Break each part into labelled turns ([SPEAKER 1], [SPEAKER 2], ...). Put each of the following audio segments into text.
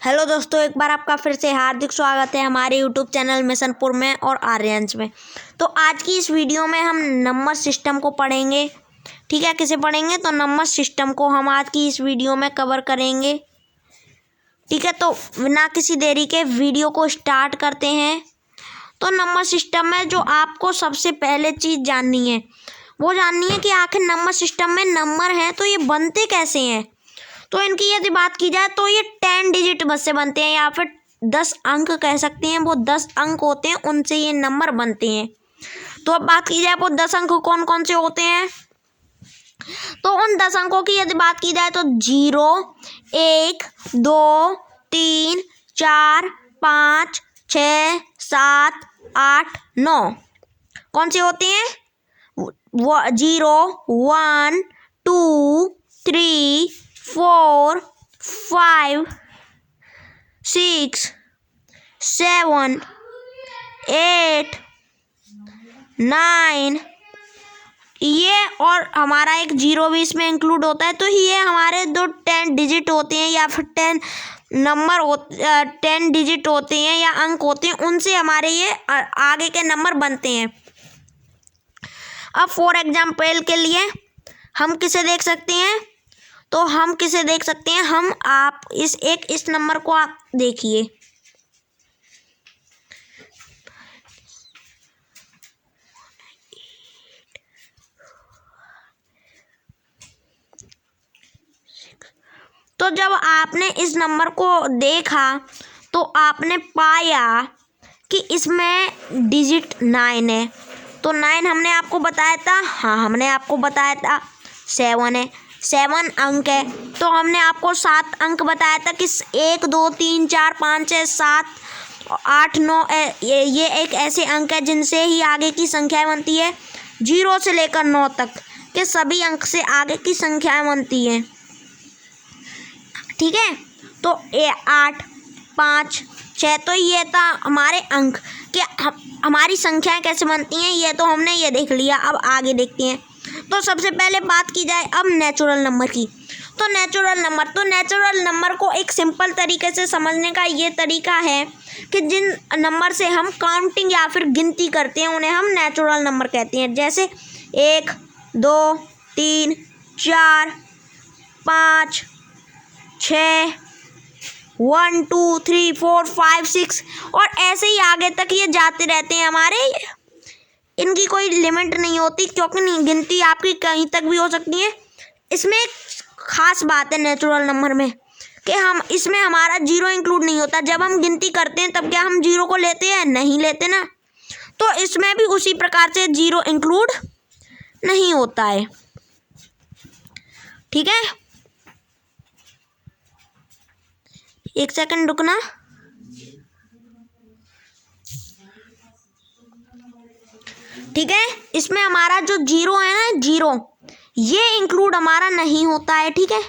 [SPEAKER 1] Hello दोस्तों, एक बार आपका फिर से हार्दिक स्वागत है हमारे यूट्यूब चैनल मिशनपुर में और आर्यंस में। तो आज की इस वीडियो में हम नंबर सिस्टम को पढ़ेंगे। ठीक है, किसे पढ़ेंगे? तो नंबर सिस्टम को हम आज की इस वीडियो में कवर करेंगे। ठीक है, तो बिना किसी देरी के वीडियो को स्टार्ट करते हैं। तो नंबर सिस्टम में जो आपको सबसे पहले चीज़ जाननी है वो जाननी है कि आखिर नंबर सिस्टम में नंबर हैं तो ये बनते कैसे हैं। तो इनकी यदि बात की जाए तो ये 10 डिजिट बस से बनते हैं या फिर 10 अंक कह सकते हैं। वो 10 अंक होते हैं, उनसे ये नंबर बनते हैं। तो अब बात की जाए वो 10 अंक कौन कौन से होते हैं। तो उन 10 अंकों की यदि बात की जाए तो 0, 1, 2, 3, 4, 5, 6, 7, 8, 9 कौन से होते हैं? 0, 1, 2, 3, 4, 5, 6, 7, 8, 9 ये और हमारा एक 0 भी इसमें इंक्लूड होता है। तो ये हमारे दो 10 डिजिट होते हैं या फिर 10 डिजिट होते हैं या अंक होते हैं, उनसे हमारे ये आगे के नंबर बनते हैं। अब फॉर एग्जाम्पल के लिए हम किसे देख सकते हैं? तो हम किसे देख सकते हैं? आप इस नंबर को आप देखिए। तो जब आपने इस नंबर को देखा तो आपने पाया कि इसमें डिजिट 9 है। तो 9 हमने आपको बताया था, हाँ हमने आपको बताया था 7 है, 7 अंक है। तो हमने आपको 7 अंक बताया था कि 1, 2, 3, 4, 5, 6, 7, 8, 9 ये एक ऐसे अंक है जिनसे ही आगे की संख्याएं बनती है। 0 से लेकर 9 तक के सभी अंक से आगे की संख्याएं बनती हैं। ठीक है, तो 8, 5, 6 तो ये था हमारे अंक कि हमारी संख्याएं कैसे बनती हैं। ये तो हमने ये देख लिया। अब आगे देखते हैं। तो सबसे पहले बात की जाए अब नेचुरल नंबर की। तो नेचुरल नंबर को एक सिंपल तरीके से समझने का ये तरीका है कि जिन नंबर से हम काउंटिंग या फिर गिनती करते हैं उन्हें हम नेचुरल नंबर कहते हैं। जैसे 1, 2, 3, 4, 5, 6, 1, 2, 3, 4, 5, 6 और ऐसे ही आगे तक ये जाते रहते हैं हमारे। इनकी कोई लिमिट नहीं होती क्योंकि गिनती आपकी कहीं तक भी हो सकती है। इसमें एक खास बात है नेचुरल नंबर में कि हम इसमें हमारा 0 इंक्लूड नहीं होता। जब हम गिनती करते हैं तब क्या हम 0 को लेते हैं? नहीं लेते ना। तो इसमें भी उसी प्रकार से 0 इंक्लूड नहीं होता है। ठीक है, एक सेकंड रुकना। ठीक है, इसमें हमारा जो 0 है ना, 0 ये इंक्लूड हमारा नहीं होता है। ठीक है,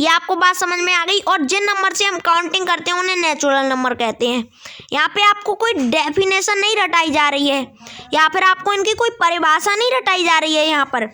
[SPEAKER 1] ये आपको बात समझ में आ गई। और जिन नंबर से हम काउंटिंग करते हैं उन्हें नेचुरल नंबर कहते हैं। यहाँ पे आपको कोई डेफिनेशन नहीं रटाई जा रही है या फिर आपको इनकी कोई परिभाषा नहीं रटाई जा रही है। यहाँ पर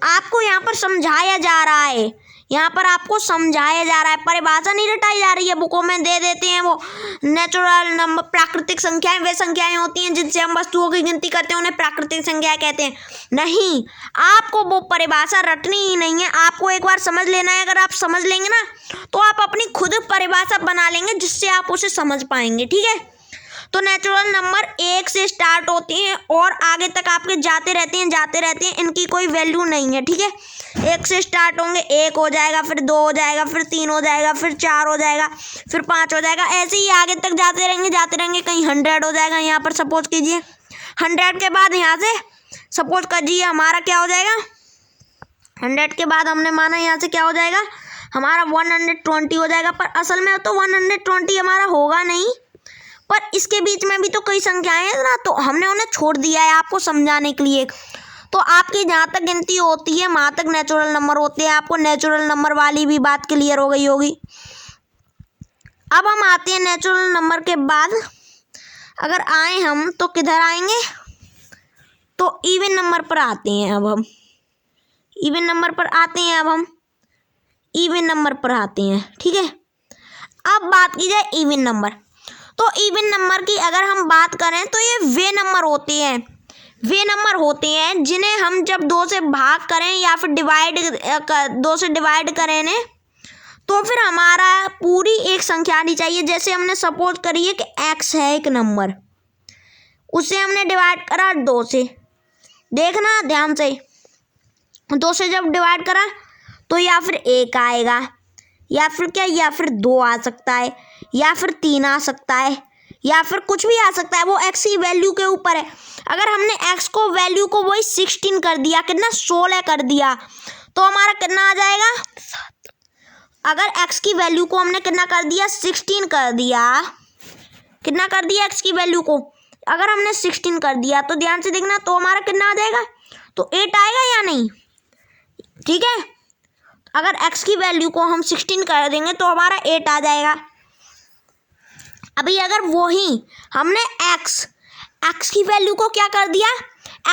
[SPEAKER 1] आपको समझाया जा रहा है। यहाँ पर आपको समझाया जा रहा है, परिभाषा नहीं रटाई जा रही है। बुकों में दे देते हैं वो नेचुरल नंबर। प्राकृतिक संख्याएं वे संख्याएं होती हैं जिनसे हम वस्तुओं की गिनती करते हैं, उन्हें प्राकृतिक संख्याएं कहते हैं। नहीं, आपको वो परिभाषा रटनी ही नहीं है। आपको एक बार समझ लेना है। अगर आप समझ लेंगे ना तो आप अपनी खुद परिभाषा बना लेंगे जिससे आप उसे समझ पाएंगे। ठीक है, तो नेचुरल नंबर 1 से स्टार्ट होती हैं और आगे तक आपके जाते रहते हैं। इनकी कोई वैल्यू नहीं है। ठीक है, 1 से स्टार्ट होंगे, 1 हो जाएगा, फिर 2 हो जाएगा, फिर 3 हो जाएगा, फिर 4 हो जाएगा, फिर 5 हो जाएगा। ऐसे ही आगे तक जाते रहेंगे। कहीं 100 हो जाएगा। यहाँ पर सपोज कीजिए 100 के बाद यहाँ से सपोज कीजिए हमारा क्या हो जाएगा। 100 के बाद हमने माना यहाँ से क्या हो जाएगा हमारा 120 हो जाएगा। पर असल में तो 120 हमारा होगा नहीं, पर इसके बीच में भी तो कई संख्याएं हैं ना, तो हमने उन्हें छोड़ दिया है आपको समझाने के लिए। तो आपकी जहाँ तक गिनती होती है वहाँ तक नेचुरल नंबर होते हैं। आपको नेचुरल नंबर वाली भी बात क्लियर हो गई होगी। अब हम आते हैं नेचुरल नंबर के बाद अगर आए हम तो किधर आएंगे? तो इवन नंबर पर आते हैं। अब हम इवन नंबर पर आते हैं। ठीक है, अब बात की जाए इवन नंबर, तो इवन नंबर की अगर हम बात करें तो ये वे नंबर होते हैं जिन्हें हम जब 2 से भाग करें या फिर 2 से डिवाइड करें ने, तो फिर हमारा पूरी एक संख्या आनी चाहिए। जैसे हमने सपोज करिए कि x है एक नंबर, उसे हमने डिवाइड करा 2 से, देखना ध्यान से, 2 से जब डिवाइड करा तो या फिर 1 आएगा, या फिर क्या, या फिर 2 आ सकता है, या फिर 3 आ सकता है, या फिर कुछ भी आ सकता है, वो x की वैल्यू के ऊपर है। अगर हमने x को वैल्यू को वही 16 कर दिया, कितना 16 कर दिया, तो हमारा कितना आ जाएगा, अगर x की वैल्यू को हमने कितना कर दिया, 16 कर दिया, कितना कर दिया x की वैल्यू को, अगर हमने 16 कर दिया तो ध्यान से देखना, तो हमारा कितना आ जाएगा, तो 8 आएगा या नहीं, ठीक है। अगर x की वैल्यू को हम 16 कर देंगे तो हमारा 8 आ जाएगा। अभी अगर वही हमने x की वैल्यू को क्या कर दिया,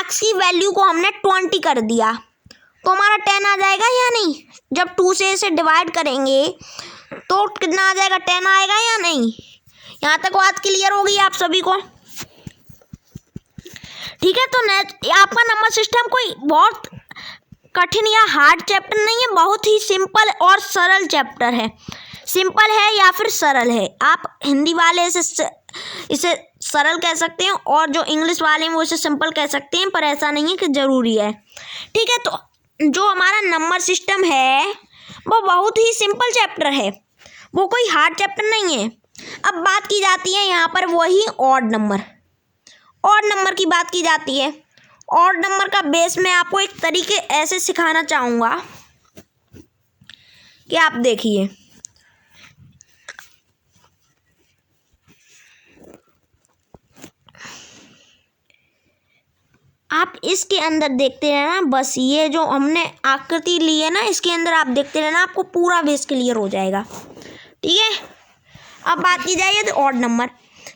[SPEAKER 1] x की वैल्यू को हमने 20 कर दिया, तो हमारा 10 आ जाएगा या नहीं। जब 2 से इसे डिवाइड करेंगे तो कितना आ जाएगा, 10 आएगा या नहीं। यहाँ तक बात क्लियर होगी आप सभी को, ठीक है। तो आपका नंबर सिस्टम कोई बहुत कठिन या हार्ड चैप्टर नहीं है, बहुत ही सिंपल और सरल चैप्टर है। सिंपल है या फिर सरल है, आप हिंदी वाले इसे सरल कह सकते हैं और जो इंग्लिश वाले हैं वो इसे सिंपल कह सकते हैं, पर ऐसा नहीं है कि ज़रूरी है, ठीक है। तो जो हमारा नंबर सिस्टम है वो बहुत ही सिंपल चैप्टर है, वो कोई हार्ड चैप्टर नहीं है। अब बात की जाती है यहाँ पर वही ऑड नंबर की बात की जाती है। ऑड नंबर का बेस मैं आपको एक तरीके ऐसे सिखाना चाहूँगा कि आप देखिए, आप इसके अंदर देखते रहना, बस ये जो हमने आकृति ली है ना, इसके अंदर आप देखते रहना, आपको पूरा बेस क्लियर हो जाएगा, ठीक है। अब बात की जाए तो ऑड नंबर,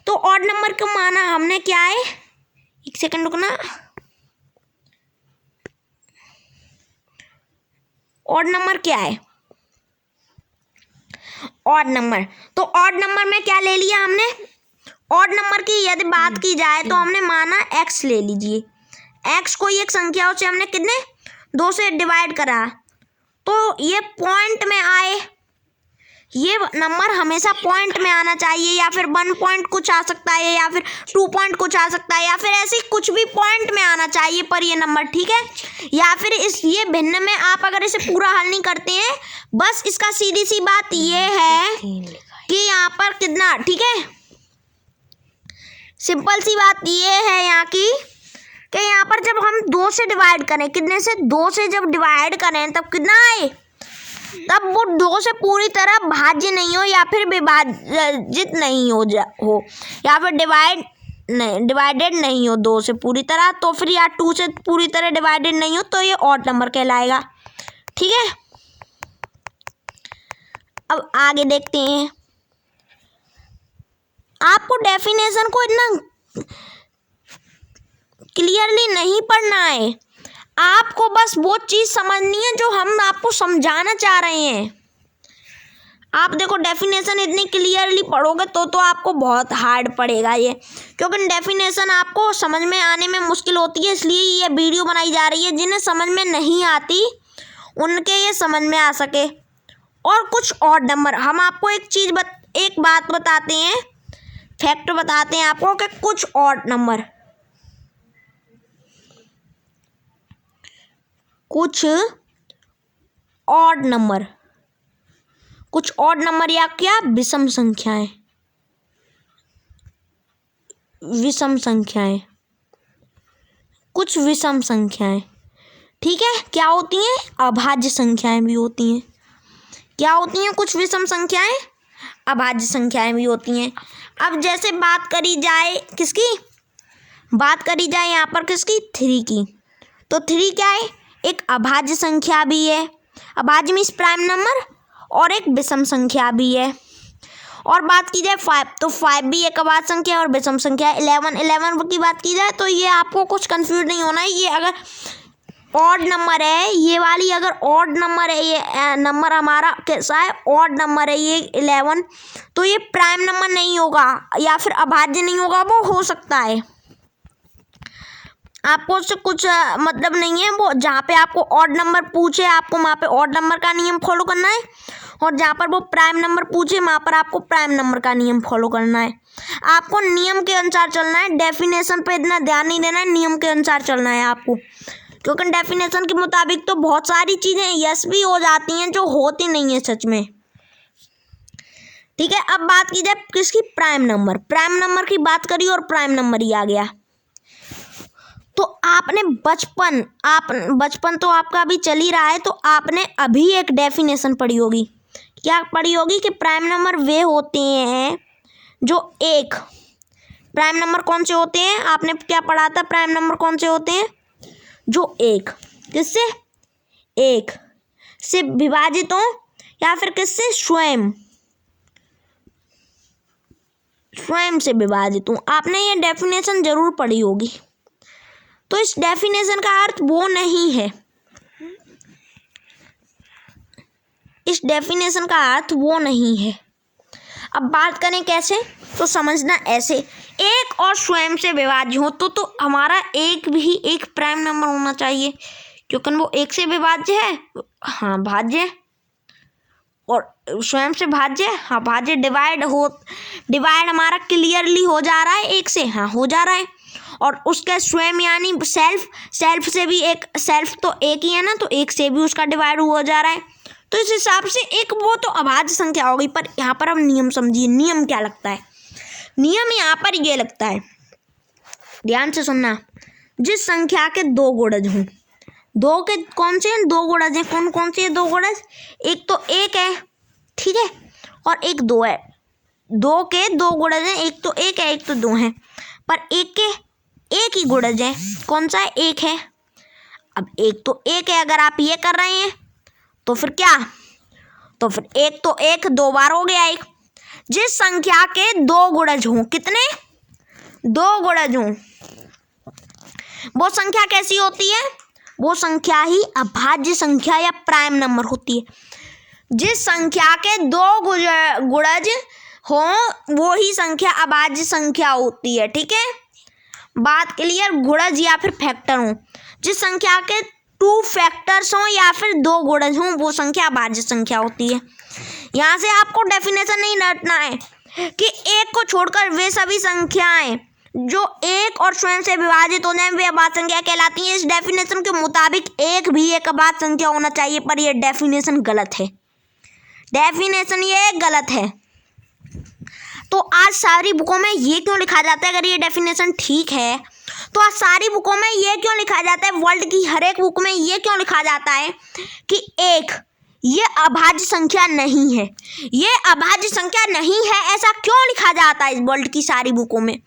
[SPEAKER 1] तो ऑड नंबर का माना हमने क्या है, एक सेकंड रुकना, ऑड नंबर क्या है, ऑड नंबर, तो ऑड नंबर में क्या ले लिया हमने, ऑड नंबर की यदि बात की जाए तो हमने माना x ले लीजिए, x कोई एक संख्या से हमने कितने 2 से डिवाइड करा, तो ये पॉइंट में आए, ये नंबर हमेशा पॉइंट में आना चाहिए, या फिर 1 पॉइंट कुछ आ सकता है, या फिर 2 पॉइंट कुछ आ सकता है, या फिर ऐसे कुछ भी पॉइंट में आना चाहिए पर ये नंबर, ठीक है। या फिर ये भिन्न में आप अगर इसे पूरा हल नहीं करते हैं, बस इसका सीधी सी बात ये है कि यहाँ पर कितना, ठीक है, सिंपल सी बात ये है यहाँ की कि यहाँ पर जब हम 2 से डिवाइड करें, कितने से, 2 से जब डिवाइड करें तब कितना आए, तब वो 2 से पूरी तरह भाज्य नहीं हो या फिर विभाजित नहीं हो या फिर डिवाइडेड नहीं हो 2 से पूरी तरह, तो फिर या 2 से पूरी तरह डिवाइडेड नहीं हो तो ये ऑड नंबर कहलाएगा, ठीक है। अब आगे देखते हैं, आपको डेफिनेशन को इतना क्लियरली नहीं पढ़ना है, आपको बस वो चीज़ समझनी है जो हम आपको समझाना चाह रहे हैं। आप देखो डेफिनेशन इतनी क्लियरली पढ़ोगे तो आपको बहुत हार्ड पड़ेगा ये, क्योंकि डेफिनेशन आपको समझ में आने में मुश्किल होती है, इसलिए ये वीडियो बनाई जा रही है, जिन्हें समझ में नहीं आती उनके ये समझ में आ सके। और कुछ ऑड नंबर, हम आपको एक बात बताते हैं, फैक्ट बताते हैं आपको कि कुछ ऑड नंबर या क्या विषम संख्याएं, ठीक है, क्या होती हैं, अभाज्य संख्याएं भी होती हैं। क्या होती हैं, कुछ विषम संख्याएं, अभाज्य संख्याएं भी होती हैं। अब जैसे बात करी जाए यहाँ पर किसकी, 3 की, तो 3 क्या है, एक अभाज्य संख्या भी है, अभाज्य मीन्स प्राइम नंबर, और एक विषम संख्या भी है। और बात की जाए 5, तो 5 भी एक अभाज्य संख्या और विषम संख्या है। 11 की बात की जाए तो ये आपको कुछ कंफ्यूज नहीं होना है, ये अगर ऑड नंबर है ये वाली, अगर ऑड नंबर है ये नंबर हमारा कैसा है, ऑड नंबर है ये 11, तो ये प्राइम नंबर नहीं होगा या फिर अभाज्य नहीं होगा। वो हो सकता है, आपको उससे कुछ मतलब नहीं है। वो जहाँ पे आपको ऑड नंबर पूछे आपको वहाँ पे ऑड नंबर का नियम फॉलो करना है, और जहाँ पर वो प्राइम नंबर पूछे वहाँ पर आपको प्राइम नंबर का नियम फॉलो करना है। आपको नियम के अनुसार चलना है, डेफिनेशन पे इतना ध्यान नहीं देना है, नियम के अनुसार चलना है आपको, क्योंकि डेफिनेशन के मुताबिक तो बहुत सारी चीज़ें यस भी हो जाती हैं जो होती नहीं है सच में। ठीक है, अब बात की जाए किसकी, प्राइम नंबर की बात करी और प्राइम नंबर ही आ गया। तो आपने बचपन तो आपका अभी चल ही रहा है, तो आपने अभी एक डेफिनेशन पढ़ी होगी। क्या पढ़ी होगी कि प्राइम नंबर वे होते हैं जो एक, प्राइम नंबर कौन से होते हैं, आपने क्या पढ़ा था, प्राइम नंबर कौन से होते हैं जो एक, किससे, एक से विभाजित हो या फिर किससे, स्वयं से विभाजित हूँ। आपने ये डेफिनेशन जरूर पढ़ी होगी। तो इस डेफिनेशन का अर्थ वो नहीं है, इस डेफिनेशन का अर्थ वो नहीं है। अब बात करें कैसे, तो समझना ऐसे, एक और स्वयं से विभाज्य हो तो हमारा एक भी एक प्राइम नंबर होना चाहिए, क्योंकि वो एक से विभाज्य है, हाँ भाज्य, और स्वयं से भाज्य, हाँ भाज्य, डिवाइड हमारा क्लियरली हो जा रहा है एक से, हाँ हो जा रहा है, और उसका स्वयं यानी सेल्फ से भी एक, सेल्फ तो एक ही है ना, तो एक से भी उसका डिवाइड हो जा रहा है। तो इस हिसाब से एक वो तो अभाज्य संख्या हो गई। पर यहाँ पर अब नियम समझिए, नियम क्या लगता है, नियम यहाँ पर ये लगता है, ध्यान से सुनना, जिस संख्या के दो गुणज हों, दो के कौन से हैं, दो गुणज हैं, कौन कौन से दो गुणज, एक तो एक है, ठीक है, और एक दो है, दो के दो गुणज हैं, एक तो एक है एक तो दो हैं, पर एक के एक ही गुणज है, कौन सा है, एक है। अब एक तो एक है, अगर आप ये कर रहे हैं तो फिर क्या, तो फिर एक तो एक दो बार हो गया एक। जिस संख्या के दो गुणज हों, कितने, दो गुणज हों, वो संख्या कैसी होती है, वो संख्या ही अभाज्य संख्या या प्राइम नंबर होती है। जिस संख्या के दो गुणज हो वो ही संख्या अभाज्य संख्या होती है। ठीक है, बात क्लियर, गुणज या फिर फैक्टर हो, जिस संख्या के टू फैक्टर्स हों या फिर दो गुणज हों वो संख्या अभाज्य संख्या होती है। यहाँ से आपको डेफिनेशन नहीं रटना है कि एक को छोड़कर वे सभी संख्याएं जो एक और स्वयं से विभाजित हो जाएं वे अभाज्य संख्या कहलाती हैं। इस डेफिनेशन के मुताबिक एक भी एक अभाज्य संख्या होना चाहिए, पर यह डेफिनेशन गलत है, डेफिनेशन ये गलत है। तो आज सारी बुकों में ये क्यों लिखा जाता है, अगर ये डेफिनेशन ठीक है तो आज सारी बुकों में ये क्यों लिखा जाता है, वर्ल्ड की हर एक बुक में ये क्यों लिखा जाता है कि एक ये अभाज्य संख्या नहीं है, ये अभाज्य संख्या नहीं है, ऐसा क्यों लिखा जाता है इस वर्ल्ड की सारी बुकों में।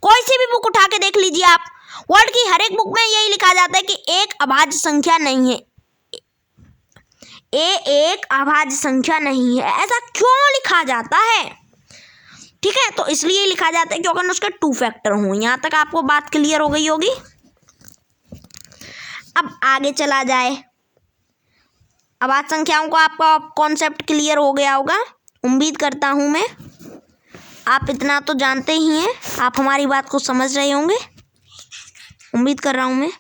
[SPEAKER 1] कोई सी भी बुक उठा के देख लीजिए आप, वर्ल्ड की हर एक बुक में यही लिखा जाता है कि एक अभाज्य संख्या नहीं है, एक अभाज्य संख्या नहीं है, ऐसा क्यों लिखा जाता है। ठीक है, तो इसलिए लिखा जाता है क्योंकि उसके टू फैक्टर हों। यहाँ तक आपको बात क्लियर हो गई होगी। अब आगे चला जाए, अभाज्य संख्याओं को आपका कॉन्सेप्ट क्लियर हो गया होगा, उम्मीद करता हूँ मैं, आप इतना तो जानते ही हैं, आप हमारी बात को समझ रहे होंगे, उम्मीद कर रहा हूँ मैं।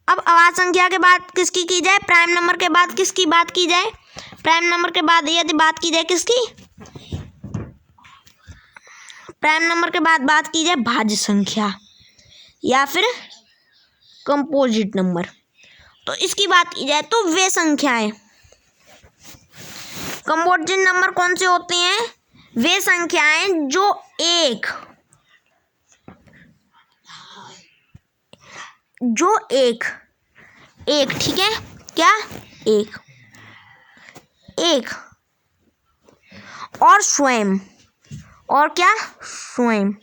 [SPEAKER 1] अब अभाज्य संख्या के बाद किसकी की जाए, प्राइम नंबर के बाद किसकी बात की जाए, प्राइम नंबर के बाद यदि बात की जाए किसकी, प्राइम नंबर के बाद बात की जाए भाज्य संख्या या फिर कंपोजिट नंबर, तो इसकी बात की जाए तो वे संख्याएं, कंपोजिट नंबर कौन से होते हैं, वे संख्याएं जो एक ठीक है, क्या एक और स्वयं, और क्या स्वयं,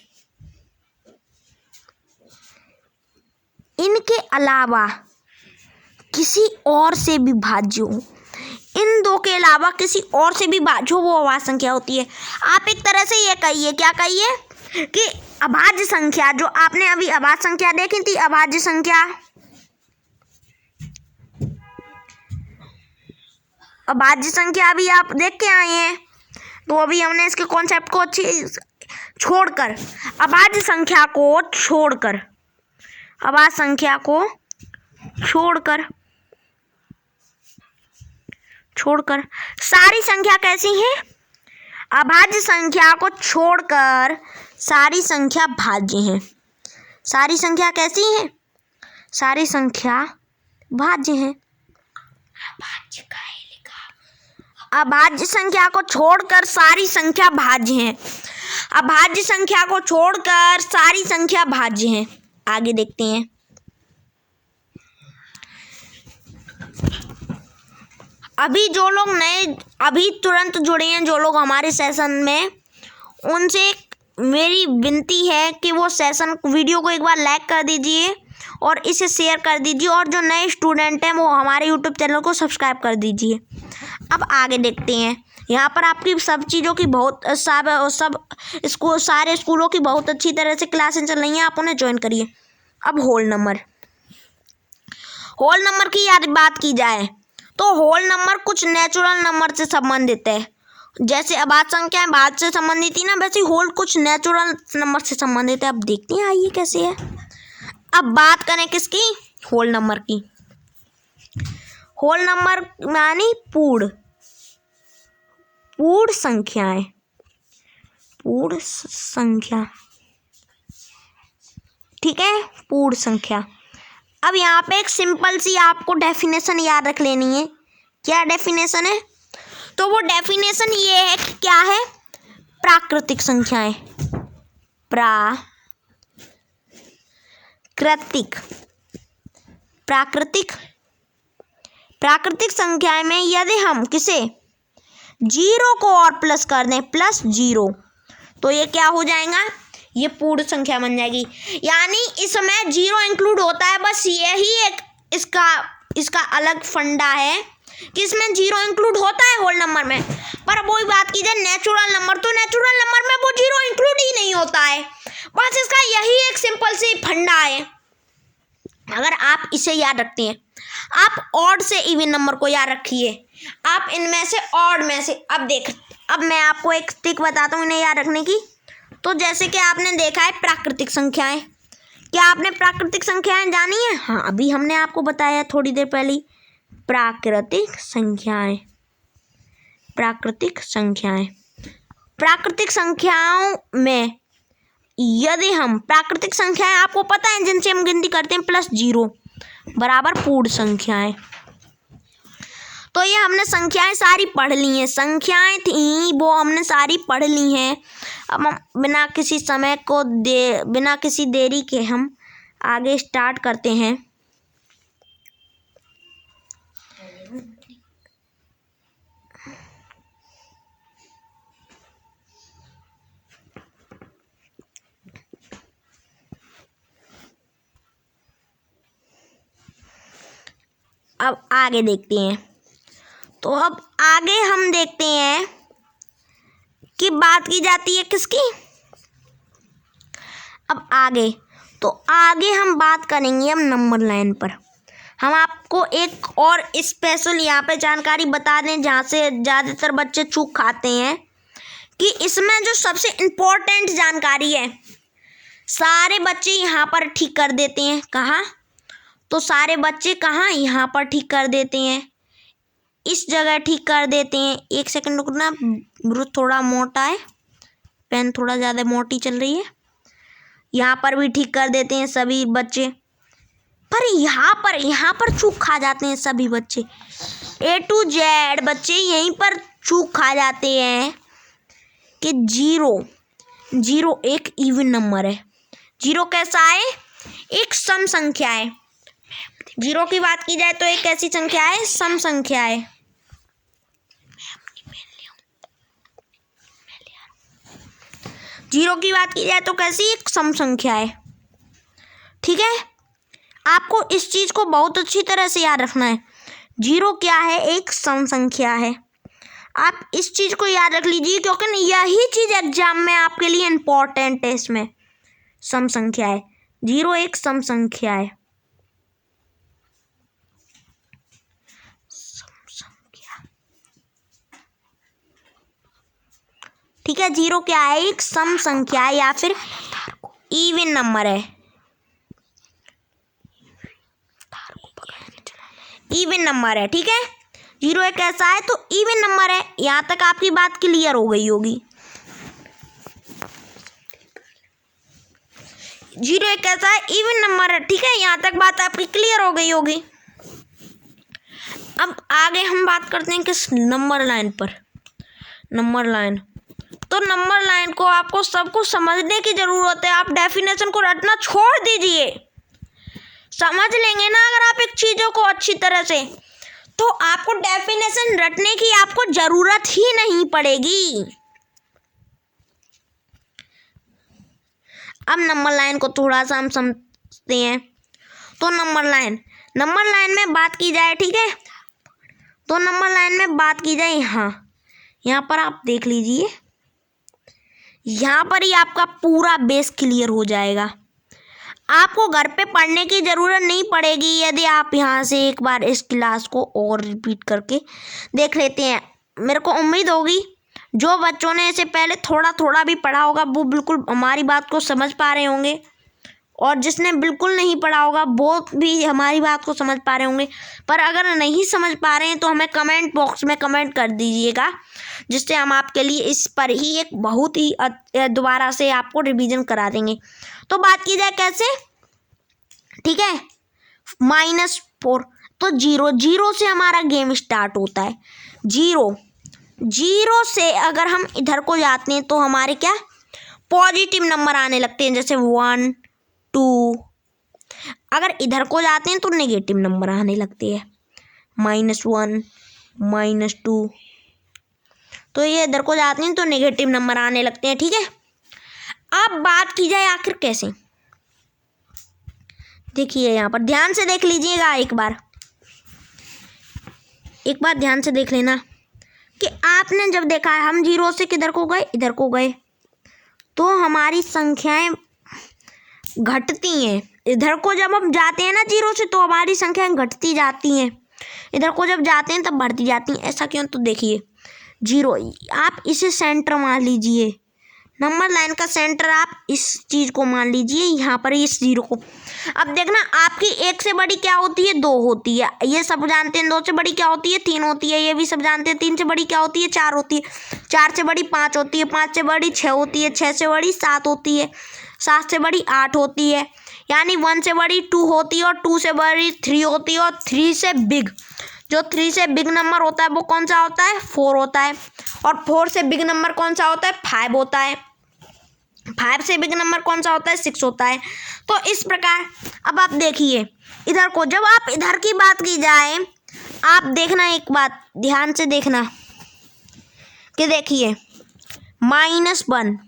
[SPEAKER 1] इनके अलावा किसी और से भी भाज्य हो, इन दो के अलावा किसी और से भी भाज्य हो वो अभाज्य संख्या होती है। आप एक तरह से ये कहिए, क्या कहिए कि अभाज्य संख्या, जो आपने अभी अभाज्य संख्या देखी थी, अभाज्य संख्या अभाज्य संख्या अभी आप देख के आए हैं, तो अभी हमने इसके कॉन्सेप्ट को छोड़कर अभाज्य संख्या को छोड़कर अभाज्य संख्या को छोड़कर सारी संख्या कैसी है? अभाज्य संख्या को छोड़कर सारी संख्या भाज्य है। सारी संख्या कैसी है? सारी संख्या भाज्य है। अभाज्य संख्या को छोड़कर सारी संख्या भाज्य है। अभाज्य संख्या को छोड़कर सारी संख्या भाज्य है। आगे देखते हैं। अभी तुरंत जुड़े हैं जो लोग हमारे सेशन में, उनसे मेरी विनती है कि वो सेशन वीडियो को एक बार लाइक कर दीजिए और इसे शेयर कर दीजिए, और जो नए स्टूडेंट हैं वो हमारे यूट्यूब चैनल को सब्सक्राइब कर दीजिए। अब आगे देखते हैं। यहाँ पर आपकी सब चीज़ों की सारे स्कूलों की बहुत अच्छी तरह से क्लासें चल रही हैं, आप उन्हें ज्वाइन करिए। अब होल नंबर की याद बात की जाए तो होल नंबर कुछ नेचुरल नंबर से संबंधित है। जैसे अभाज्य संख्या भाज्य से संबंधित थी ना, वैसे होल कुछ नेचुरल नंबर से संबंधित है। अब देखते हैं आइए कैसे है। अब बात करें किसकी? होल नंबर की। होल नंबर यानी पूर्ण संख्याएं, ठीक है, पूर्ण संख्या। अब यहाँ पे एक सिंपल सी आपको डेफिनेशन याद रख लेनी है। क्या डेफिनेशन है? तो वो डेफिनेशन ये है कि क्या है? प्राकृतिक संख्याएं, प्राकृतिक संख्याएं में यदि हम किसे जीरो को और प्लस कर दें, +0, तो ये क्या हो जाएगा? ये पूर्ण संख्या बन जाएगी। यानी इसमें जीरो इंक्लूड होता है, बस यही एक इसका अलग फंडा है कि इसमें जीरो इंक्लूड होता है होल नंबर में। पर वही बात की जाए नेचुरल नंबर, तो नेचुरल नंबर में वो जीरो इंक्लूड ही नहीं होता है। बस इसका यही एक सिंपल सी फंडा है। अगर आप इसे याद रखते हैं, आप ऑड से इवन नंबर को याद रखिए, आप इनमें से ऑड में से। अब मैं आपको एक ट्रिक बताता हूँ इन्हें याद रखने की। तो जैसे कि आपने देखा है प्राकृतिक संख्याएं, क्या आपने प्राकृतिक संख्याएं जानी है? हाँ, अभी हमने आपको बताया थोड़ी देर पहले। प्राकृतिक संख्याओं में यदि हम प्राकृतिक संख्याएं, आपको पता है जिनसे हम गिनती करते हैं, +0 बराबर पूर्ण संख्याएं। तो ये हमने संख्याएं सारी पढ़ ली हैं। संख्याएं थी वो हमने सारी पढ़ ली हैं। अब हम बिना किसी देरी के हम आगे स्टार्ट करते हैं। अब आगे देखते हैं। तो अब आगे हम देखते हैं कि बात की जाती है किसकी? अब आगे हम बात करेंगे अब नंबर लाइन पर। हम आपको एक और स्पेशल यहाँ पे जानकारी बता दें जहाँ से ज़्यादातर बच्चे चूक खाते हैं, कि इसमें जो सबसे इम्पोर्टेंट जानकारी है सारे बच्चे यहाँ पर ठीक कर देते हैं। कहाँ? तो सारे बच्चे कहाँ? यहाँ पर ठीक कर देते हैं, इस जगह ठीक कर देते हैं। एक सेकंड रुकना, ब्रुश थोड़ा मोटा है, पेन थोड़ा ज़्यादा मोटी चल रही है। यहाँ पर भी ठीक कर देते हैं सभी बच्चे, पर यहाँ पर चूक खा जाते हैं सभी बच्चे। A to Z बच्चे यहीं पर चूक खा जाते हैं कि जीरो एक इवन नंबर है। जीरो कैसा है? एक सम संख्या है। जीरो की बात की जाए तो एक कैसी संख्या है? सम संख्या है। जीरो की बात की जाए तो कैसी? एक सम संख्या है। ठीक है, आपको इस चीज को बहुत अच्छी तरह से याद रखना है। जीरो क्या है? एक सम संख्या है। आप इस चीज को याद रख लीजिए, क्योंकि यही चीज एग्जाम में आपके लिए इम्पोर्टेंट है। इसमें सम संख्या है, जीरो एक सम संख्या है। ठीक है। जीरो क्या है? एक सम संख्या है या फिर इवन नंबर है। इवन नंबर है, ठीक है। जीरो एक ऐसा है तो इवन नंबर है। यहाँ तक आपकी बात क्लियर हो गई होगी। जीरो एक ऐसा है इवन नंबर है, ठीक है। यहाँ तक बात आपकी क्लियर हो गई होगी। अब आगे हम बात करते हैं किस नंबर लाइन पर। नंबर लाइन, तो नंबर लाइन को आपको सब कुछ समझने की ज़रूरत है। आप डेफिनेशन को रटना छोड़ दीजिए। समझ लेंगे ना अगर आप एक चीज़ों को अच्छी तरह से, तो आपको डेफिनेशन रटने की आपको ज़रूरत ही नहीं पड़ेगी। अब नंबर लाइन को थोड़ा सा हम समझते हैं। तो नंबर लाइन में बात की जाए, ठीक है। तो नंबर लाइन में बात की जाए यहाँ पर आप देख लीजिए, यहाँ पर ही आपका पूरा बेस क्लियर हो जाएगा। आपको घर पे पढ़ने की ज़रूरत नहीं पड़ेगी यदि आप यहाँ से एक बार इस क्लास को और रिपीट करके देख लेते हैं। मेरे को उम्मीद होगी जो बच्चों ने इसे पहले थोड़ा थोड़ा भी पढ़ा होगा वो बिल्कुल हमारी बात को समझ पा रहे होंगे, और जिसने बिल्कुल नहीं पढ़ा होगा वो भी हमारी बात को समझ पा रहे होंगे। पर अगर नहीं समझ पा रहे हैं तो हमें कमेंट बॉक्स में कमेंट कर दीजिएगा, जिससे हम आपके लिए इस पर ही एक बहुत ही दोबारा से आपको रिवीजन करा देंगे। तो बात की जाए कैसे, ठीक है। -4, तो जीरो से हमारा गेम स्टार्ट होता है। जीरो से अगर हम इधर को जाते हैं तो हमारे क्या पॉजिटिव नंबर आने लगते हैं, जैसे 1 2। अगर इधर को जाते हैं तो नेगेटिव नंबर आने लगते हैं, -1 -2। तो ये इधर को जाते हैं तो नेगेटिव नंबर आने लगते हैं, ठीक है। अब बात की जाए आखिर कैसे, देखिए यहाँ पर ध्यान से देख लीजिएगा। एक बार ध्यान से देख लेना कि आपने जब देखा है हम जीरो से किधर को गए, इधर को गए, तो हमारी संख्याएं घटती हैं। इधर को जब हम जाते हैं ना जीरो से तो हमारी संख्याएं घटती जाती हैं, इधर को जब जाते हैं तब बढ़ती जाती हैं। ऐसा क्यों? तो देखिए जीरो, आप इसे सेंटर मान लीजिए, नंबर लाइन का सेंटर आप इस चीज़ को मान लीजिए, यहाँ पर इस जीरो को। अब देखना आपकी एक से बड़ी क्या होती है? 2 होती है, ये सब जानते हैं। 2 से बड़ी क्या होती है? 3 होती है, ये भी सब जानते हैं। 3 से बड़ी क्या होती है? 4 होती है। 4 से बड़ी 5 होती है। 5 से बड़ी 6 होती है। 6 से बड़ी 7 होती है। 7 से बड़ी 8 होती है। यानी 1 से बड़ी 2 होती है, और 2 से बड़ी 3 होती है, और 3 से बिग, जो 3 से बिग नंबर होता है वो कौन सा होता है? 4 होता है। और 4 से बिग नंबर कौन सा होता है? 5 होता है। 5 से बिग नंबर कौन सा होता है? 6 होता है। तो इस प्रकार अब आप देखिए इधर को, जब आप इधर की बात की जाए, आप देखना एक बात ध्यान से देखना कि देखिए -1,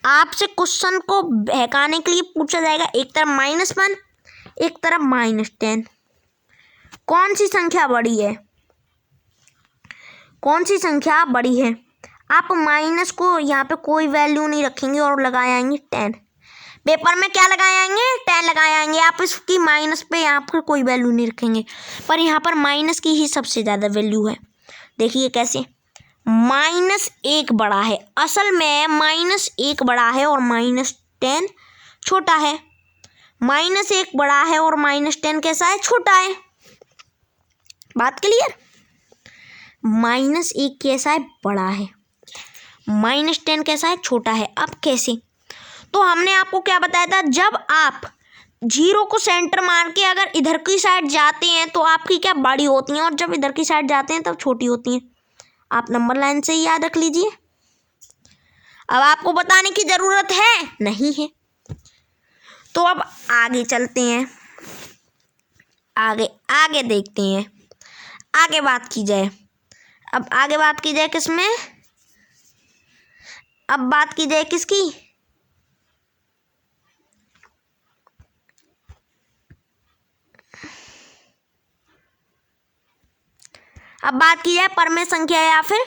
[SPEAKER 1] आपसे क्वेश्चन को बहकाने के लिए पूछा जाएगा। एक तरफ -1, एक तरफ -10, कौन सी संख्या बड़ी है? कौन सी संख्या बड़ी है? आप माइनस को यहाँ पे कोई वैल्यू नहीं रखेंगे और लगाए आएंगे 10। पेपर में क्या लगाए आएंगे? 10 लगाए आएंगे। आप इसकी माइनस पे यहाँ पर कोई वैल्यू नहीं रखेंगे, पर यहाँ पर माइनस की ही सबसे ज़्यादा वैल्यू है। देखिए कैसे, -1 बड़ा है, असल में -1 बड़ा है और -10 छोटा है। -1 बड़ा है और -10 कैसा है? छोटा है। बात क्लियर? -1 कैसा है? बड़ा है। -10 कैसा है? छोटा है। अब कैसे? तो हमने आपको क्या बताया था, जब आप जीरो को सेंटर मान के अगर इधर की साइड जाते हैं तो आपकी क्या बड़ी होती हैं, और जब इधर की साइड जाते हैं तब छोटी होती हैं। आप नंबर लाइन से ही याद रख लीजिए। अब आपको बताने की ज़रूरत है? नहीं है। तो अब आगे चलते हैं, आगे देखते हैं। आगे बात की जाए, अब आगे बात की जाए किसमें? अब बात की जाए किसकी? अब बात की जाए परमेय संख्या या फिर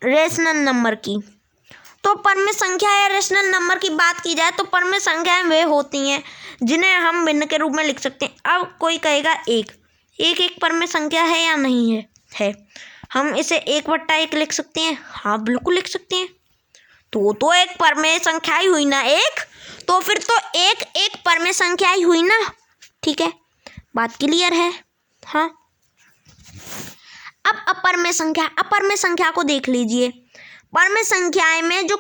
[SPEAKER 1] रेशनल नंबर की। तो परमेय संख्या या रेशनल नंबर की बात की जाए तो परमेय संख्याएं वे होती हैं जिन्हें हम भिन्न के रूप में लिख सकते हैं। अब कोई कहेगा एक परमेय संख्या है या नहीं है? हम इसे 1/1 लिख सकते हैं। हाँ बिल्कुल लिख सकते हैं। तो एक परमेय संख्या ही हुई ना एक, तो फिर तो एक परमेय संख्या ही हुई ना। ठीक है, बात क्लियर है। हाँ, अब अपरमेय संख्या को देख लीजिए। परमेय संख्याएं में जो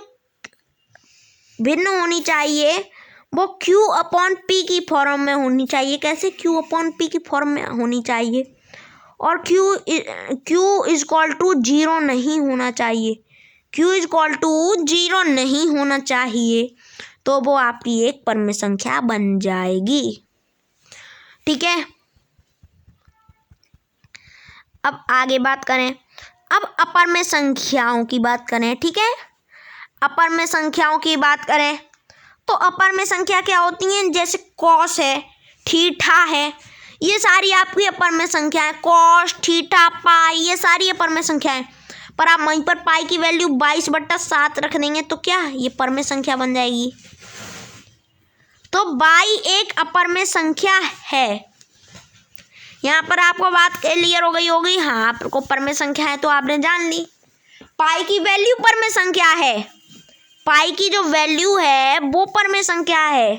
[SPEAKER 1] भिन्न होनी चाहिए वो Q/P की फॉर्म में होनी चाहिए। कैसे? Q/P की फॉर्म में होनी चाहिए। और Q = 0 नहीं होना चाहिए। Q = 0 नहीं होना चाहिए, तो वो आपकी एक परमेय संख्या बन जाएगी। ठीक है, अब आगे बात करें। अब अपरमेय संख्याओं की बात करें। ठीक है, अपरमेय संख्याओं की बात करें तो अपरमेय संख्या क्या होती हैं? जैसे कॉस है, थीटा है, ये सारी आपकी अपरमेय संख्या है। कॉस, थीटा, पाई, ये सारी अपरमेय संख्या है। पर आप वहीं पर पाई की वैल्यू 22/7 रख देंगे तो क्या ये परमेय संख्या बन जाएगी? तो 22 एक अपरमेय संख्या है। यहाँ पर आपको बात क्लियर हो गई होगी। हाँ, आपको परमेय संख्या है तो आपने जान ली। पाई की वैल्यू परमेय संख्या है। पाई की जो वैल्यू है वो परमेय संख्या है।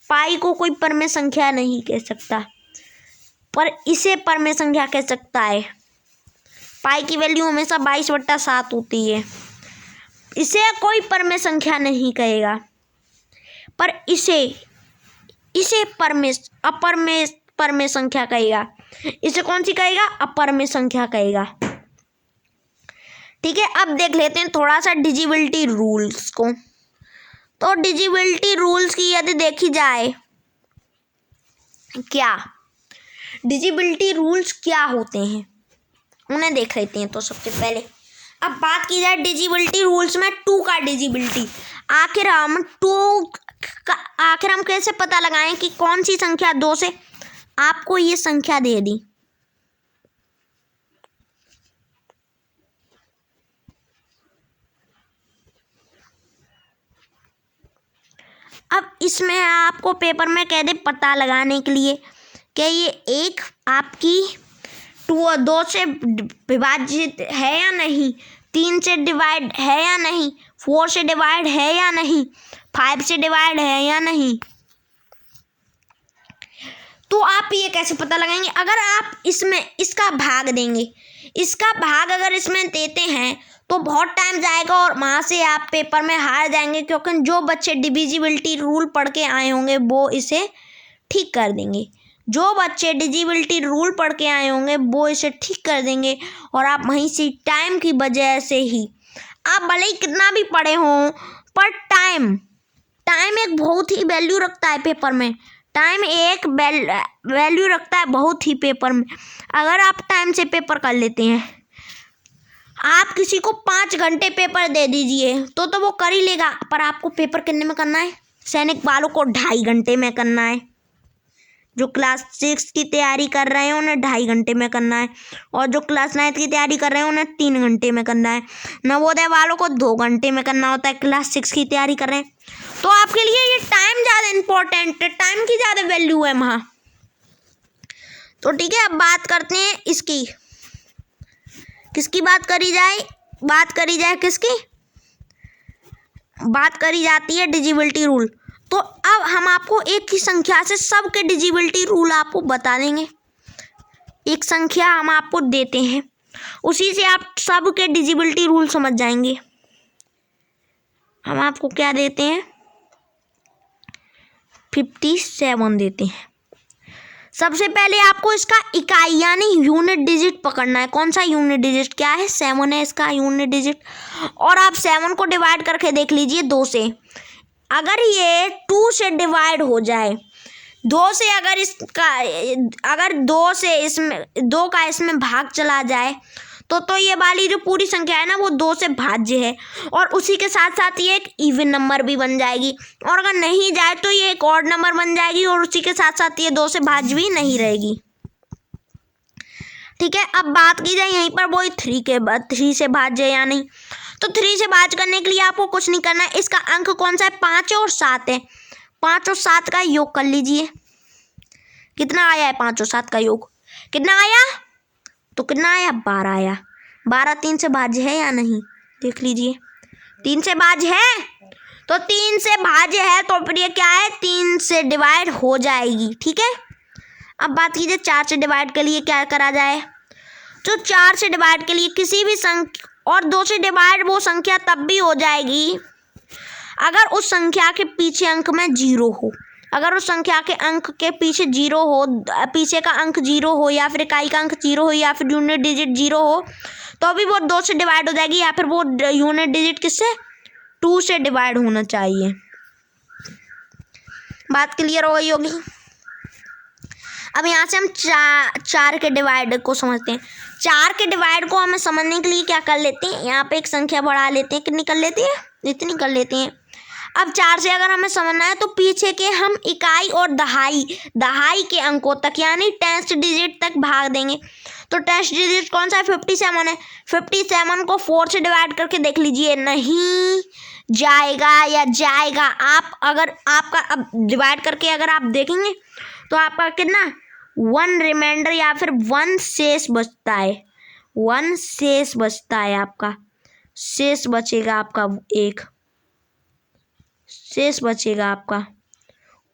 [SPEAKER 1] पाई को कोई परमेय संख्या नहीं कह सकता, पर इसे परमेय संख्या कह सकता है। पाई की वैल्यू हमेशा 22/7 होती है। इसे कोई परमेय संख्या नहीं कहेगा, पर इसे परमेय संख्या कहेगा। इसे कौन सी कहेगा? अपरमेय संख्या कहेगा। ठीक है, अब देख लेते हैं थोड़ा सा डिविजिबिलिटी रूल्स को। तो डिविजिबिलिटी रूल्स की यदि देखी जाए, क्या डिविजिबिलिटी रूल्स क्या होते हैं उन्हें देख लेते हैं। तो सबसे पहले अब बात की जाए डिविजिबिलिटी रूल्स में 2 का डिविजिबिलिटी। आखिर हम कैसे पता लगाएं कि कौन सी संख्या 2 से? आपको ये संख्या दे दी, अब इसमें आपको पेपर में कह दे पता लगाने के लिए कि ये एक आपकी 2 से विभाजित है या नहीं, 3 से डिवाइड है या नहीं, 4 से डिवाइड है या नहीं, 5 से डिवाइड है या नहीं। तो आप ये कैसे पता लगाएंगे? अगर आप इसमें इसका भाग देंगे, इसका भाग अगर इसमें देते हैं तो बहुत टाइम जाएगा और वहाँ से आप पेपर में हार जाएंगे, क्योंकि जो बच्चे डिविजिबिलिटी रूल पढ़ के आए होंगे वो इसे ठीक कर देंगे। जो बच्चे डिविजिबिलिटी रूल पढ़ के आए होंगे वो इसे ठीक कर देंगे। और आप वहीं से टाइम की वजह से ही, आप भले ही कितना भी पढ़े हों, पर टाइम एक बहुत ही वैल्यू रखता है पेपर में। टाइम एक वैल्यू रखता है बहुत ही पेपर में। अगर आप टाइम से पेपर कर लेते हैं, आप किसी को 5 घंटे पेपर दे दीजिए तो वो कर ही लेगा, पर आपको पेपर कितने में करना है? सैनिक वालों को 2.5 घंटे में करना है। जो क्लास 6 की तैयारी कर रहे हैं उन्हें 2.5 घंटे में करना है, और जो क्लास 9 की तैयारी कर रहे हैं उन्हें 3 घंटे में करना है। नवोदय वालों को 2 घंटे में करना होता है, क्लास 6 की तैयारी कर रहे हैं। तो आपके लिए ये टाइम ज़्यादा इम्पोर्टेंट है, टाइम की ज़्यादा वैल्यू है वहाँ। तो ठीक है, अब बात करते हैं इसकी। किसकी बात करी जाए? किसकी बात करी जाती है? Divisibility rule. तो अब हम आपको एक ही संख्या से सबके डिविजिबिलिटी रूल आपको बता देंगे। एक संख्या हम आपको देते हैं, उसी से आप सबके डिविजिबिलिटी रूल समझ जाएंगे। हम आपको क्या देते हैं? 57 देते हैं। सबसे पहले आपको इसका इकाई यानी यूनिट डिजिट पकड़ना है। कौन सा यूनिट डिजिट? क्या है? 7 है इसका यूनिट डिजिट। और आप 7 को डिवाइड करके देख लीजिए 2 से। अगर ये 2 से डिवाइड हो जाए, 2 से अगर 2 का इसमें भाग चला जाए तो ये वाली जो पूरी संख्या है ना वो 2 से भाज्य है, और उसी के साथ साथ ये एक इवन नंबर भी बन जाएगी। और अगर नहीं जाए तो ये एक ऑड नंबर बन जाएगी, और उसी के साथ साथ ये 2 से भाज्य भी नहीं रहेगी। ठीक है, अब बात की जाए यहीं पर वही 3 से भाज्य या नहीं। तो 3 से भाज्य करने के लिए आपको कुछ नहीं करना है। इसका अंक कौन सा है? 5 और 7 है। 5 और 7 का योग कर लीजिए। कितना आया है? 5 और 7 का योग कितना आया? तो कितना आया? 12 आया। 12 3 से भाज्य है या नहीं, देख लीजिए। 3 से भाज्य है, तो 3 से भाज्य है तो फिर ये क्या है, 3 से डिवाइड हो जाएगी। ठीक है, अब बात कीजिए 4 से डिवाइड के लिए क्या करा जाए। तो 4 से डिवाइड के लिए किसी भी संख्या, और 2 से डिवाइड वो संख्या तब भी हो जाएगी अगर उस संख्या के पीछे अंक में 0 हो। अगर उस संख्या के अंक के पीछे 0 हो, पीछे का अंक 0 हो, या फिर इकाई का अंक 0 हो, या फिर यूनिट डिजिट 0 हो, तो भी वो 2 से डिवाइड हो जाएगी, या फिर वो यूनिट डिजिट किससे, 2 से डिवाइड होना चाहिए। बात क्लियर हो गई होगी। अब यहाँ से हम 4 के डिवाइड को समझते हैं। 4 के डिवाइड को हमें समझने के लिए क्या कर लेते हैं, यहाँ पे एक संख्या बढ़ा लेते हैं। कितनी कर लेते हैं, इतनी कर लेते हैं। अब 4 से अगर हमें समझना है तो पीछे के हम इकाई और दहाई के अंकों तक यानी 10th डिजिट तक भाग देंगे। तो 10th डिजिट कौन सा है, 57 है। 57 को 4 से डिवाइड करके देख लीजिए, नहीं जाएगा या जाएगा। आप अगर आपका अब डिवाइड करके अगर आप देखेंगे तो आपका कितना 1 रिमाइंडर या फिर 1 शेष बचता है। 1 शेष बचता है, आपका शेष बचेगा, आपका 1 शेष बचेगा आपका,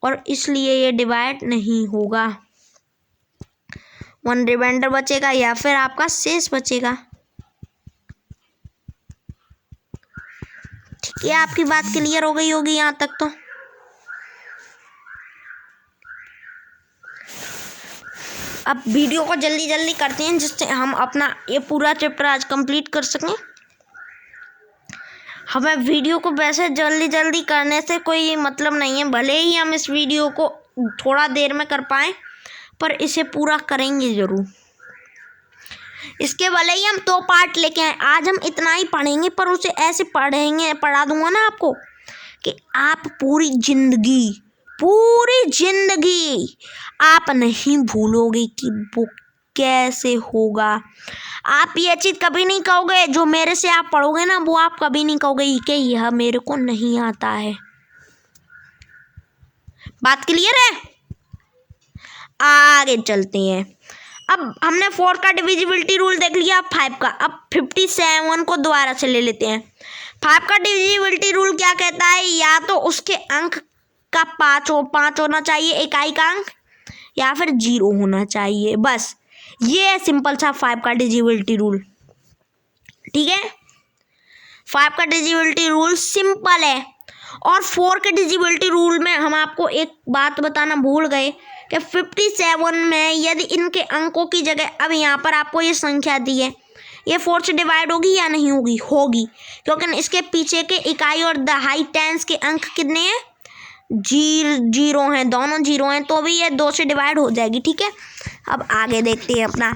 [SPEAKER 1] और इसलिए ये डिवाइड नहीं होगा। 1 रिमाइंडर बचेगा या फिर आपका शेष बचेगा। ठीक है, आपकी बात क्लियर हो गई होगी यहाँ तक। तो अब वीडियो को जल्दी जल्दी करते हैं जिससे हम अपना ये पूरा चैप्टर आज कंप्लीट कर सकें। हमें वीडियो को वैसे जल्दी जल्दी करने से कोई मतलब नहीं है, भले ही हम इस वीडियो को थोड़ा देर में कर पाएँ, पर इसे पूरा करेंगे ज़रूर। इसके भले ही हम 2 पार्ट लेके आए, आज हम इतना ही पढ़ेंगे, पर उसे ऐसे पढ़ा दूंगा ना आपको कि आप पूरी जिंदगी आप नहीं भूलोगे कि वो कैसे होगा। आप ये चीज़ कभी नहीं कहोगे, जो मेरे से आप पढ़ोगे ना वो आप कभी नहीं कहोगे कि यह मेरे को नहीं आता है। बात क्लियर है, आगे चलते हैं। अब हमने 4 का डिविजिबिलिटी रूल देख लिया, 5 का। अब 57 को दोबारा से ले लेते हैं। 5 का डिविजिबिलिटी रूल क्या कहता है, या तो उसके अंक का 5 होना चाहिए इकाई का अंक, या फिर 0 होना चाहिए। बस ये है सिंपल सा 5 का डिविजिबिलिटी रूल। ठीक है, 5 का डिविजिबिलिटी रूल सिंपल है। और 4 के डिविजिबिलिटी रूल में हम आपको एक बात बताना भूल गए कि 57 में यदि इनके अंकों की जगह, अब यहाँ पर आपको ये संख्या दी है, ये 4 से डिवाइड होगी या नहीं होगी, होगी, क्योंकि इसके पीछे के इकाई और दहाई टेंस के अंक कितने हैं, 0 हैं, दोनों 0 हैं, तो भी ये 2 से डिवाइड हो जाएगी। ठीक है, अब आगे देखते हैं अपना।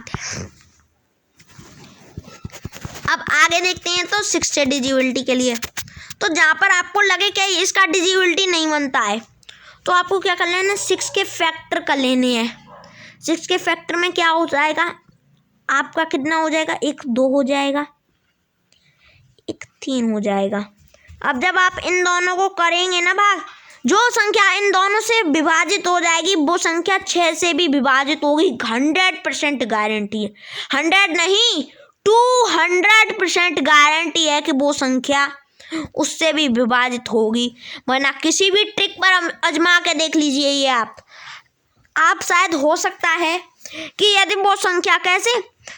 [SPEAKER 1] अब आगे देखते हैं तो 6 से डिविजिबिलिटी के लिए, तो जहाँ पर आपको लगे कि इसका डिविजिबिलिटी नहीं बनता है तो आपको क्या कर लेना है, 6 के फैक्टर कर लेने हैं। 6 के फैक्टर में क्या हो जाएगा, आपका कितना हो जाएगा, 1 2 हो जाएगा, 1 3 हो जाएगा। अब जब आप इन दोनों को करेंगे ना भाग, जो संख्या इन दोनों से विभाजित हो जाएगी वो संख्या 6 से भी विभाजित होगी। 100% गारंटी है, 100 नहीं 200% गारंटी है कि वो संख्या उससे भी विभाजित होगी। वरना किसी भी ट्रिक पर आजमा के देख लीजिए ये आप शायद हो सकता है कि यदि वो संख्या कैसे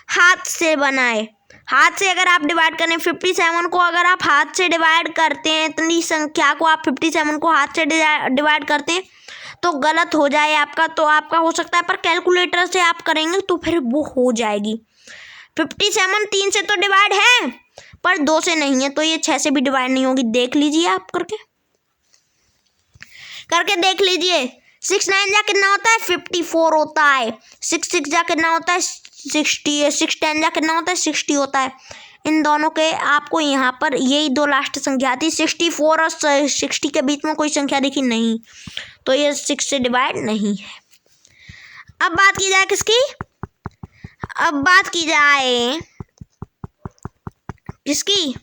[SPEAKER 1] हाथ से बनाए, हाथ से अगर आप डिवाइड करें 57 को, अगर आप हाथ से डिवाइड करते हैं, इतनी संख्या को आप 57 को हाथ से डिवाइड करते हैं तो गलत हो जाए आपका, तो आपका हो सकता है, पर कैलकुलेटर से आप करेंगे तो फिर वो हो जाएगी। 57 3 से तो डिवाइड है पर 2 से नहीं है, तो ये 6 से भी डिवाइड नहीं होगी। देख लीजिए आप करके देख लीजिए। 6 9 जा कितना होता है, 54 होता है। 6 6 जा कितना होता है, 60 है। 6 10 जा कितना होता है, 60 होता है। इन दोनों के आपको यहाँ पर यही 2 लास्ट संख्या थी, 64 और 60 के बीच में कोई संख्या दिखी नहीं, तो ये 6 से डिवाइड नहीं है। अब बात की जाए किसकी, अब बात की जाए किसकी,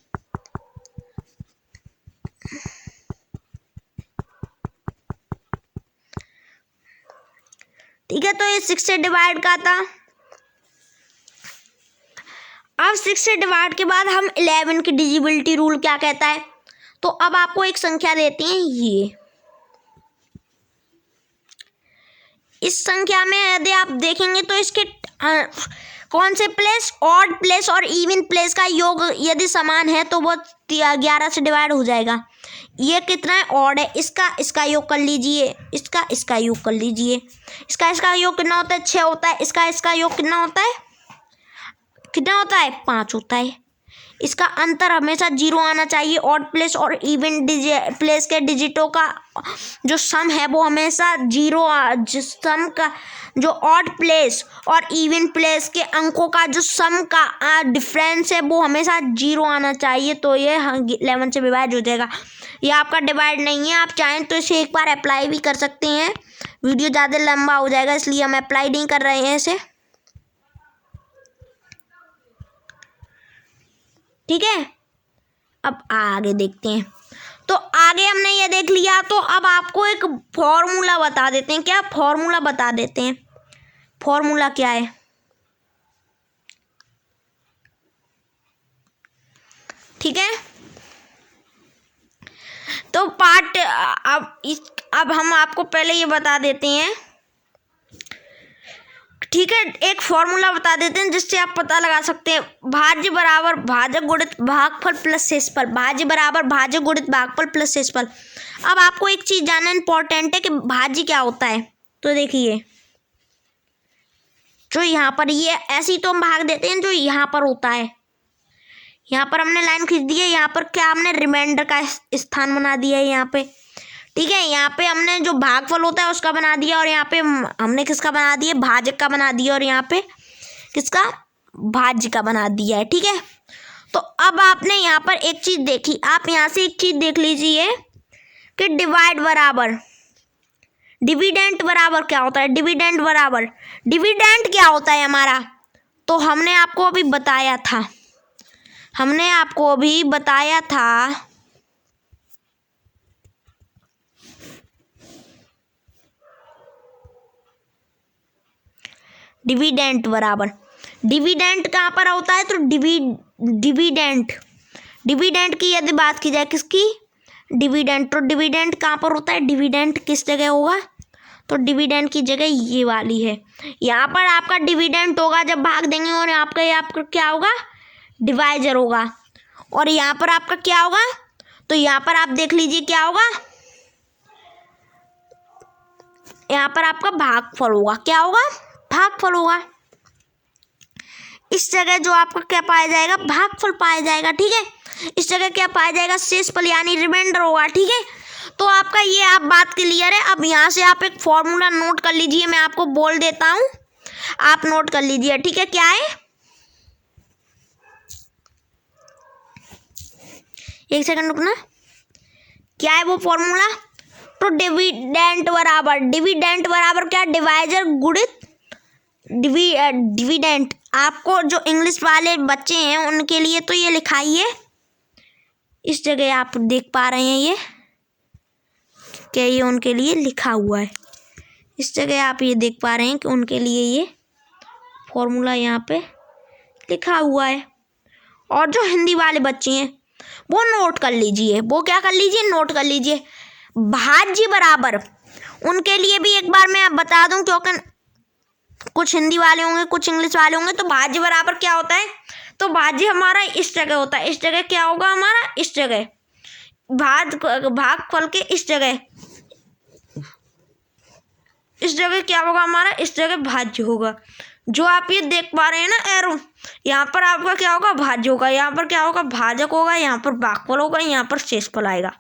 [SPEAKER 1] ठीक है, तो ये 6 से डिवाइड का था। अब 6 से डिवाइड के बाद हम 11 की डिविजिबिलिटी रूल क्या कहता है। तो अब आपको एक संख्या देती हैं ये, इस संख्या में यदि आप देखेंगे तो इसके कौन से प्लेस, ऑड प्लेस और इवन प्लेस का योग यदि समान है तो वो 11 से डिवाइड हो जाएगा। ये कितना है, ऑड है, इसका योग कर लीजिए, इसका योग कर लीजिए, इसका योग कितना होता है, 6 होता है, इसका योग कितना होता है, 5 होता है। इसका अंतर हमेशा 0 आना चाहिए। ऑड प्लेस और इवन प्लेस के डिजिटों का जो सम है वो हमेशा 0, सम का जो ऑड प्लेस और इवन प्लेस के अंकों का जो सम का डिफरेंस है वो हमेशा 0 आना चाहिए। तो ये 11 से डिवाइड हो जाएगा। ये आपका डिवाइड नहीं है, आप चाहें तो इसे एक बार अप्लाई भी कर सकते हैं। वीडियो ज़्यादा लंबा हो जाएगा इसलिए हम अप्लाई नहीं कर रहे हैं इसे, ठीक है। अब आगे देखते हैं। तो आगे हमने ये देख लिया, तो अब आपको एक फॉर्मूला बता देते हैं। क्या फॉर्मूला बता देते हैं, फॉर्मूला क्या है। ठीक है, तो पार्ट अब हम आपको पहले ये बता देते हैं, ठीक है। एक फॉर्मूला बता देते हैं जिससे आप पता लगा सकते हैं, भाज्य बराबर भाजक गुणित भागफल प्लस शेषफल, भाज्य बराबर भाजक गुणित भागफल प्लस शेषफल। अब आपको एक चीज जानना इंपॉर्टेंट है कि भाज्य क्या होता है। तो देखिए, जो यहाँ पर ये ऐसे ही तो हम भाग देते हैं, जो यहाँ पर होता है, यहाँ पर हमने लाइन खींच दी है, यहाँ पर क्या हमने रिमाइंडर का स्थान बना दिया है यहाँ पे, ठीक है। यहाँ पे हमने जो भागफल होता है उसका बना दिया, और यहाँ पे हमने किसका बना दिया, भाजक का बना दिया, और यहाँ पे किसका, भाज्य का बना दिया है, ठीक है। तो अब आपने यहाँ पर एक चीज देखी, आप यहाँ से एक चीज देख लीजिए कि डिवाइड बराबर डिविडेंड बराबर क्या होता है, डिविडेंड बराबर डिविडेंड क्या होता है हमारा। तो हमने आपको अभी बताया था, डिविडेंट बराबर, डिविडेंट कहाँ पर होता है, तो डिविडेंट की यदि बात की जाए, किसकी, डिविडेंट, तो डिविडेंट कहाँ पर होता है, डिविडेंट किस जगह होगा, तो डिविडेंट की जगह ये वाली है। यहाँ पर आपका डिविडेंट होगा जब भाग देंगे, और आपका क्या होगा, डिवाइजर होगा, और यहाँ पर आपका क्या होगा, तो यहाँ पर आप देख लीजिए क्या होगा, यहाँ पर आपका भागफल होगा, क्या होगा, भागफल होगा। इस जगह जो आपका क्या पाया जाएगा, भागफल पाया जाएगा, ठीक है। इस जगह क्या पाया जाएगा, शेषफल यानी रिमाइंडर होगा, ठीक है। तो आपका ये आप बात क्लियर है। अब यहाँ से आप एक फॉर्मूला नोट कर लीजिए, मैं आपको बोल देता हूँ, आप नोट कर लीजिए, ठीक है। क्या है, एक सेकंड रुकना, क्या है वो फॉर्मूला, तो डिविडेंट बराबर क्या, डिवाइजर गुणित डिविडेंट। आपको जो इंग्लिश वाले बच्चे हैं उनके लिए तो ये लिखाइए, इस जगह आप देख पा रहे हैं ये क्या, ये उनके लिए लिखा हुआ है, इस जगह आप ये देख पा रहे हैं कि उनके लिए ये फॉर्मूला यहाँ पे लिखा हुआ है। और जो हिंदी वाले बच्चे हैं वो नोट कर लीजिए, वो क्या कर लीजिए, नोट कर लीजिए। भाज्य बराबर, उनके लिए भी एक बार मैं आप बता दूं, क्योंकि कुछ हिंदी वाले होंगे, कुछ इंग्लिश वाले होंगे। तो भाज्य बराबर क्या होता है, तो भाज्य हमारा इस जगह होता है, इस जगह क्या होगा हमारा, इस जगह भागफल के इस जगह क्या होगा हमारा, इस जगह भाज्य होगा। जो आप ये देख पा रहे हैं ना एरो, यहाँ पर आपका क्या होगा, भाज्य होगा, यहाँ पर क्या होगा, भाजक होगा, यहाँ पर भागफल होगा, यहाँ पर शेषफल आएगा।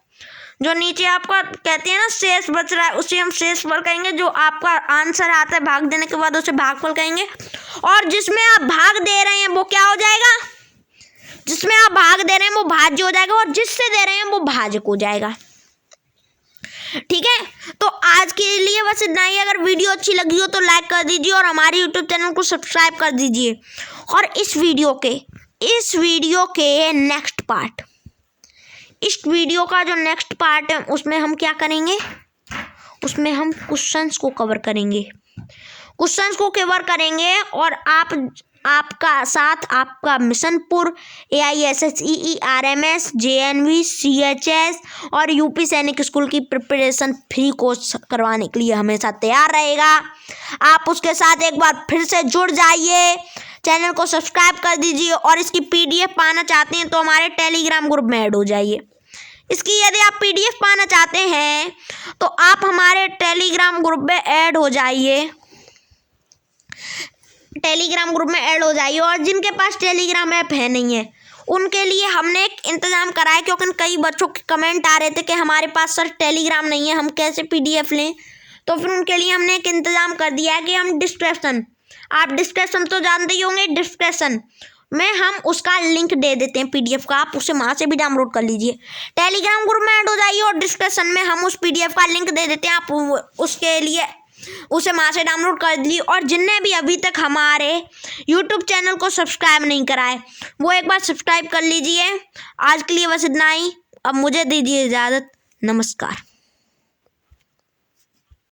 [SPEAKER 1] जो नीचे आपका कहते हैं ना शेष बच रहा है, उसे हम शेषफल कहेंगे। जो आपका आंसर आता है भाग देने के बाद उसे भागफल कहेंगे। और जिसमें आप भाग दे रहे हैं वो क्या हो जाएगा, जिसमें आप भाग दे रहे हैं वो भाज्य हो जाएगा, और जिससे दे रहे हैं वो भाजक हो जाएगा, ठीक है। तो आज के लिए बस इतना ही। अगर वीडियो अच्छी लगी हो तो लाइक कर दीजिए, और हमारे यूट्यूब चैनल को सब्सक्राइब कर दीजिए। और इस वीडियो के नेक्स्ट पार्ट, इस वीडियो का जो नेक्स्ट पार्ट है उसमें हम क्या करेंगे, उसमें हम क्वेश्चंस को कवर करेंगे, और आपका साथ आपका मिशनपुर, AISSEE, RMS, JNV, CHS और यूपी सैनिक स्कूल की प्रिपरेशन फ्री कोर्स करवाने के लिए हमेशा तैयार रहेगा। आप उसके साथ एक बार फिर से जुड़ जाइए, चैनल को सब्सक्राइब कर दीजिए और इसकी PDF पाना चाहते हैं तो हमारे टेलीग्राम ग्रुप में ऐड हो जाइए। इसकी यदि आप PDF पाना चाहते हैं तो आप हमारे टेलीग्राम ग्रुप में ऐड हो जाइए, टेलीग्राम ग्रुप में ऐड हो जाइए। और जिनके पास टेलीग्राम ऐप है नहीं है उनके लिए हमने एक इंतज़ाम करा है, क्योंकि कई बच्चों के कमेंट आ रहे थे कि हमारे पास सर टेलीग्राम नहीं है, हम कैसे PDF लें। तो फिर उनके लिए हमने एक इंतज़ाम कर दिया है कि हम डिस्क्रिप्शन, आप डिस्क्रिप्शन तो जानते ही होंगे, डिस्क्रिप्शन में हम उसका लिंक दे देते हैं PDF का, आप उसे वहाँ से भी डाउनलोड कर लीजिए। टेलीग्राम ग्रुप में ऐड हो जाइए और डिस्क्रिप्शन में हम उस PDF का लिंक दे देते हैं, आप उसके लिए उसे वहाँ से डाउनलोड कर लीजिए। और जिनने भी अभी तक हमारे YouTube चैनल को सब्सक्राइब नहीं कराए वो एक बार सब्सक्राइब कर लीजिए। आज के लिए बस इतना ही, अब मुझे दीजिए इजाज़त, नमस्कार।